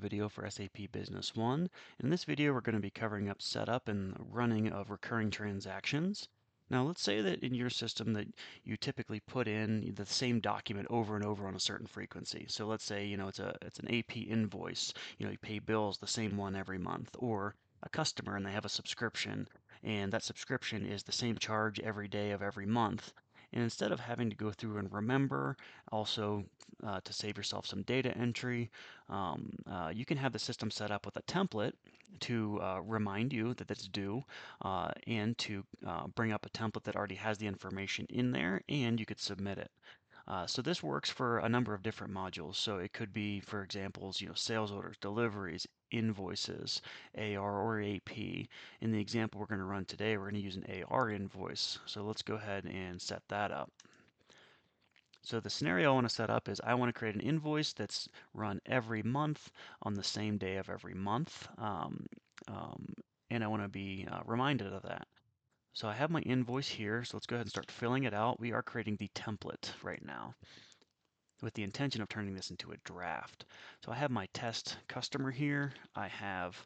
video for SAP Business One. In this video, we're going to be covering up setup and running of recurring transactions. Now, let's say that in your system that you typically put in the same document over and over on a certain frequency. So let's say, it's an AP invoice. You pay bills the same one every month, or a customer and they have a subscription, and that subscription is the same charge every day of every month. And instead of having to go through and remember, also to save yourself some data entry, you can have the system set up with a template to remind you that it's due, and to bring up a template that already has the information in there, and you could submit it. So this works for a number of different modules. So it could be, for examples, sales orders, deliveries, invoices, AR or AP. In the example we're going to run today, we're going to use an AR invoice. So let's go ahead and set that up. So the scenario I want to set up is I want to create an invoice that's run every month on the same day of every month, and I want to be reminded of that. So I have my invoice here, so let's go ahead and start filling it out. We are creating the template right now with the intention of turning this into a draft. So I have my test customer here. I have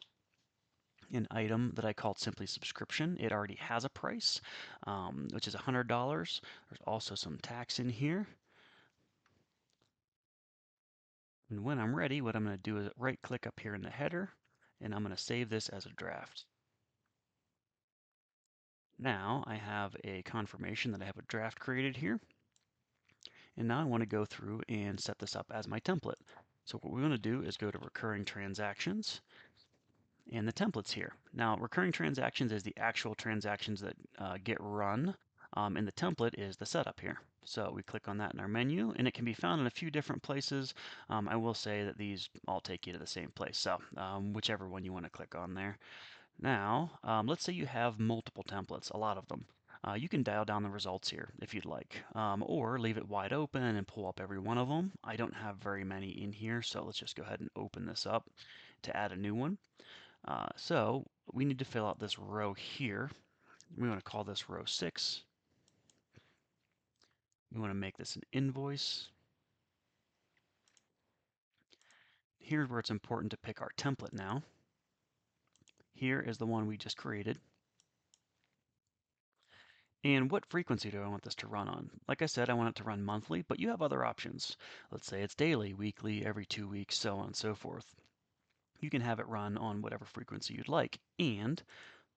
an item that I called simply subscription. It already has a price, which is $100. There's also some tax in here. And when I'm ready, what I'm going to do is right click up here in the header, and I'm going to save this as a draft. Now I have a confirmation that I have a draft created here. And now I want to go through and set this up as my template. So what we want to do is go to recurring transactions and the templates here. Now recurring transactions is the actual transactions that get run, and the template is the setup here. So we click on that in our menu, and it can be found in a few different places. I will say that these all take you to the same place, so whichever one you want to click on there. Now, let's say you have multiple templates, a lot of them. You can dial down the results here if you'd like, or leave it wide open and pull up every one of them. I don't have very many in here, so let's just go ahead and open this up to add a new one. So we need to fill out this row here. We want to call this row 6. We want to make this an invoice. Here's where it's important to pick our template now. Here is the one we just created. And what frequency do I want this to run on? Like I said, I want it to run monthly, but you have other options. Let's say it's daily, weekly, every 2 weeks, so on and so forth. You can have it run on whatever frequency you'd like. And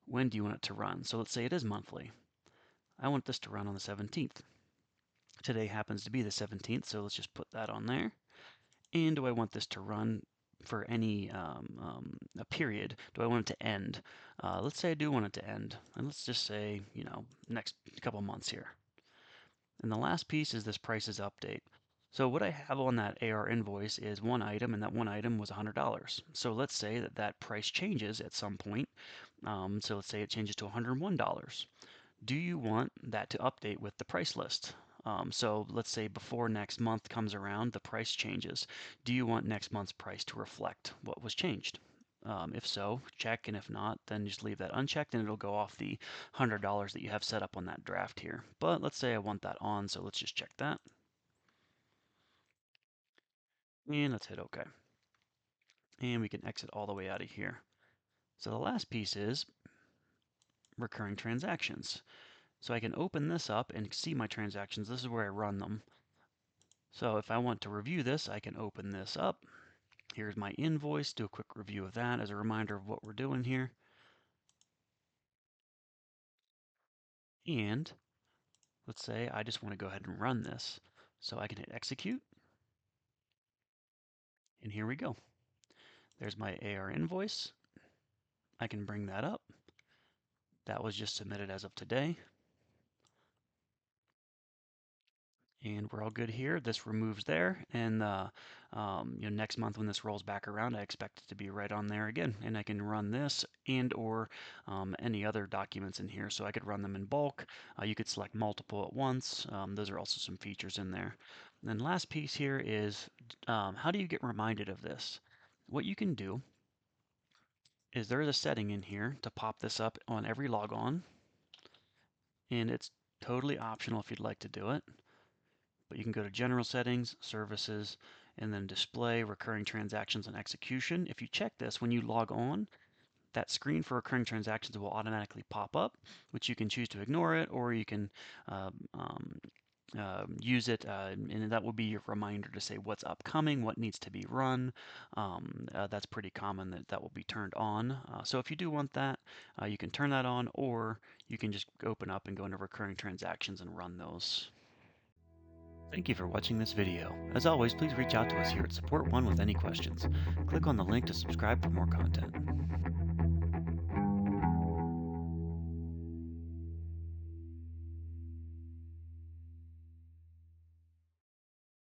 when do you want it to run? So let's say it is monthly. I want this to run on the 17th. Today happens to be the 17th, so let's just put that on there. And do I want this to run for any a period? Do I want it to end? Let's say I do want it to end, and let's just say, next couple months here. And the last piece is this prices update. So what I have on that AR invoice is one item, and that one item was $100. So let's say that that price changes at some point. So let's say it changes to $101. Do you want that to update with the price list? So let's say before next month comes around, the price changes. Do you want next month's price to reflect what was changed? If so, check, and if not, then just leave that unchecked and it'll go off the $100 that you have set up on that draft here. But let's say I want that on, so let's just check that. And let's hit OK. And we can exit all the way out of here. So the last piece is recurring transactions. So I can open this up and see my transactions. This is where I run them. So if I want to review this, I can open this up. Here's my invoice, do a quick review of that as a reminder of what we're doing here. And let's say I just want to go ahead and run this. So I can hit execute. And here we go. There's my AR invoice. I can bring that up. That was just submitted as of today. And we're all good here. This removes there, and next month when this rolls back around, I expect it to be right on there again. And I can run this and or any other documents in here. So I could run them in bulk. You could select multiple at once. Those are also some features in there. And then last piece here is how do you get reminded of this? What you can do is there is a setting in here to pop this up on every logon, and it's totally optional if you'd like to do it. But you can go to General Settings, Services, and then display recurring transactions and execution. If you check this when you log on, that screen for recurring transactions will automatically pop up, which you can choose to ignore it, or you can uh, um, use it, and that will be your reminder to say what's upcoming, what needs to be run. That's pretty common that that will be turned on. So if you do want that, you can turn that on, or you can just open up and go into recurring transactions and run those. Thank you for watching this video. As always, please reach out to us here at Support One with any questions. Click on the link to subscribe for more content.